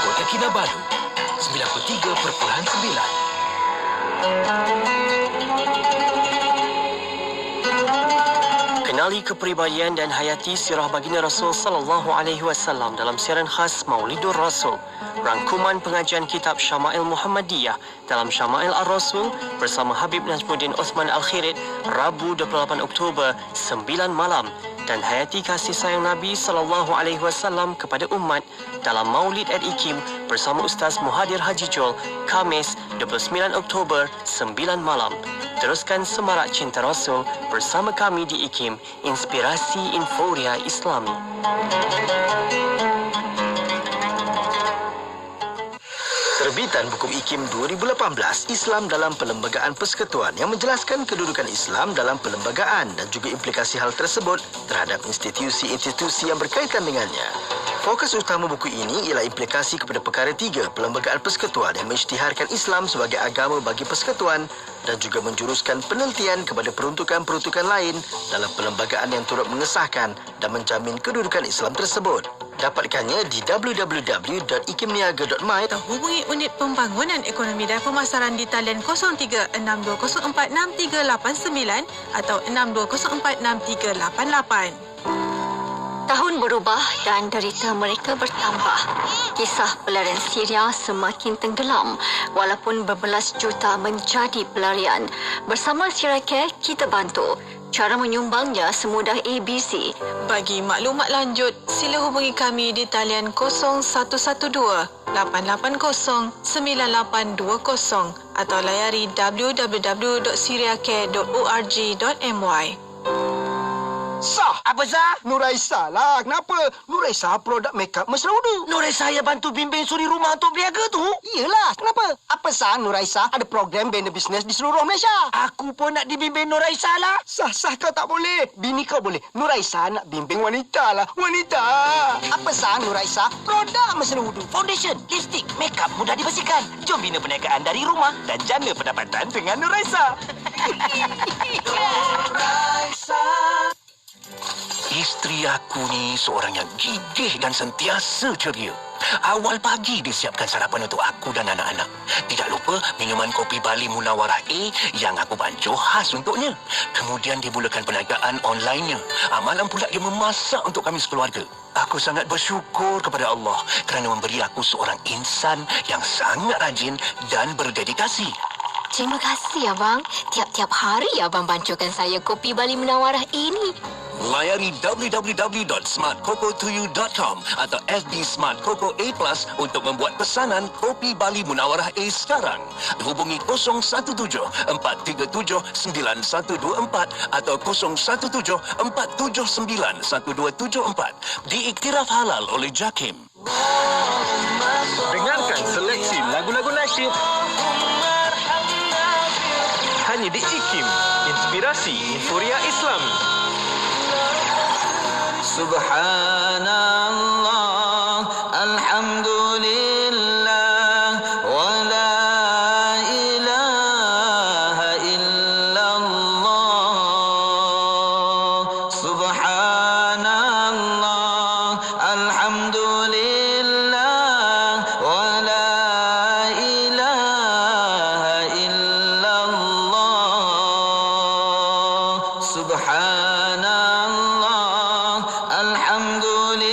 Kota Kinabalu 93.9. Kenali kepribadian dan hayati sirah baginda Rasul sallallahu alaihi wasallam dalam siaran khas Maulidur Rasul. Rangkuman pengajian kitab Syama'il Muhammadiyah dalam Syama'il Ar-Rasul bersama Habib Najmuddin Osman Al-Khirit, Rabu 28 Oktober 9 malam dan hayati kasih sayang Nabi SAW kepada umat dalam Maulid Al-Ikim bersama Ustaz Muhadir Haji Jol, Khamis 29 Oktober 9 malam. Teruskan semarak cinta Rasul bersama kami di IKIM, Inspirasi Inforia Islami. Terbitan buku IKIM 2018, Islam dalam Perlembagaan Persekutuan, yang menjelaskan kedudukan Islam dalam perlembagaan dan juga implikasi hal tersebut terhadap institusi-institusi yang berkaitan dengannya. Fokus utama buku ini ialah implikasi kepada perkara 3, Perlembagaan Persekutuan, yang mengisytiharkan Islam sebagai agama bagi persekutuan dan juga menjuruskan penelitian kepada peruntukan-peruntukan lain dalam perlembagaan yang turut mengesahkan dan menjamin kedudukan Islam tersebut. Dapatkannya di www.ikimniaga.my. Hubungi Unit Pembangunan Ekonomi dan Pemasaran di talian 0362046389 atau 62046388. Tahun berubah dan derita mereka bertambah. Kisah pelarian Syria semakin tenggelam walaupun berbelas juta menjadi pelarian. Bersama Syarikat, kita bantu. Cara menyumbangnya semudah ABC. Bagi maklumat lanjut, sila hubungi kami di talian 0112-880-9820 atau layari www.syriacare.org.my. Sah. Apa Sah? Nuraisa lah. Kenapa? Nuraisa produk makeup mesra wudu. Nuraisa yang bantu bimbing suri rumah untuk berniaga tu? Iyalah. Kenapa? Apa Sah? Nuraisa ada program bina bisnes di seluruh Malaysia. Aku pun nak dibimbing Nuraisa lah. Sah kau tak boleh. Bini kau boleh. Nuraisa nak bimbing wanita lah. Wanita. Apa Sah? Nuraisa produk mesra wudu. Foundation, lipstick, makeup mudah dibersihkan. Jom bina perniagaan dari rumah dan jana pendapatan dengan Nuraisa. Nuraisa. Isteri aku ni seorang yang gigih dan sentiasa ceria. Awal pagi dia siapkan sarapan untuk aku dan anak-anak. Tidak lupa minuman kopi Bali Munawarah A yang aku bancuh khas untuknya. Kemudian dia mulakan perniagaan online-nya. Malam pula dia memasak untuk kami sekeluarga. Aku sangat bersyukur kepada Allah kerana memberi aku seorang insan yang sangat rajin dan berdedikasi. Terima kasih, Abang. Tiap-tiap hari Abang bancuhkan saya kopi Bali Munawarah ini. Layari www.smartcoco2u.com atau FB Smart Coco A+ untuk membuat pesanan kopi Bali Munawarah A sekarang. Hubungi 017-437-9124 atau 017-479-1274. Diiktiraf halal oleh JAKIM. Dengarkan seleksi lagu-lagu nasyid hanya di IKIM, Inspirasi Inforia Islami. Subhanallah, alhamdulillah, wa la ilaha illallah. Subhanallah, alhamdulillah, wa la ilaha illallah. Subhanallah, alhamdulillah.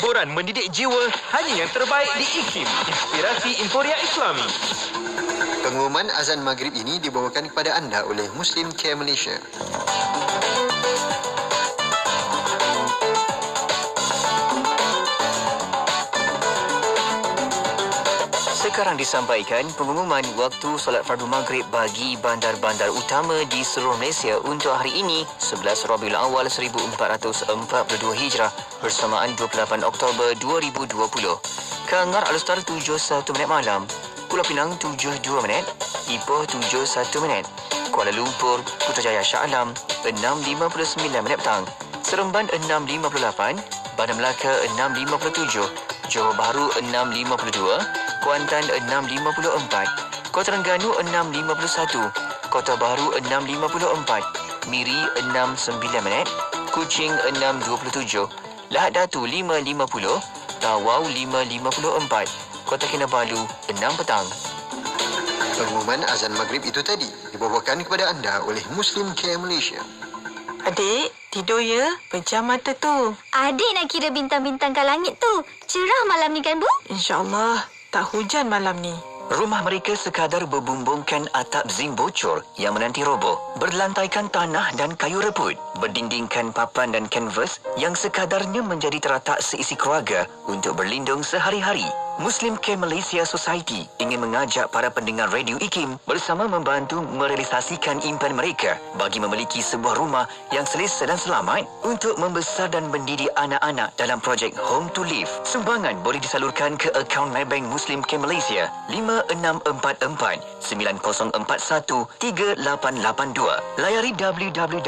koran mendidik jiwa, hanya yang terbaik di IKIM, Inspirasi Inforia Islami. Pengumuman azan maghrib ini dibawakan kepada anda oleh Muslim Care Malaysia. Sekarang disampaikan pengumuman waktu solat fardu maghrib bagi bandar-bandar utama di seluruh Malaysia untuk hari ini 11 Rabiul Awal 1442 Hijrah bersamaan 28 Oktober 2020. Kangar Alustar 7:01 malam, Pulau Pinang 7:02, Ipoh 7:01, Kuala Lumpur, Putrajaya Shah Alam 6:59 petang, Seremban 6:58, Bandar Melaka 6:57, Johor Bahru 6:52, Kuantan 6:54, Kota Terengganu 6:51, Kota Baru 6:54, Miri 6:09, Kuching 6:27, Lahad Datu 5:50, Tawau 5:54, Kota Kinabalu 6 petang. Pengumuman azan maghrib itu tadi dibawakan kepada anda oleh Muslim Care Malaysia. Adik, tidur ya. Pejam mata tu. Adik nak kira bintang-bintang kat langit tu. Cerah malam ni kan, Bu? InsyaAllah. Tak hujan malam ni. Rumah mereka sekadar berbumbungkan atap zinc bocor yang menanti roboh, berlantaikan tanah dan kayu rebut, berdindingkan papan dan kanvas yang sekadarnya menjadi teratak seisi keluarga untuk berlindung sehari-hari. Muslim Care Malaysia Society ingin mengajak para pendengar Radio IKIM bersama membantu merealisasikan impian mereka bagi memiliki sebuah rumah yang selesa dan selamat untuk membesar dan mendidik anak-anak dalam projek Home to Live. Sumbangan boleh disalurkan ke akaun Maybank Muslim Care Malaysia 5644 9041 3882. Layari www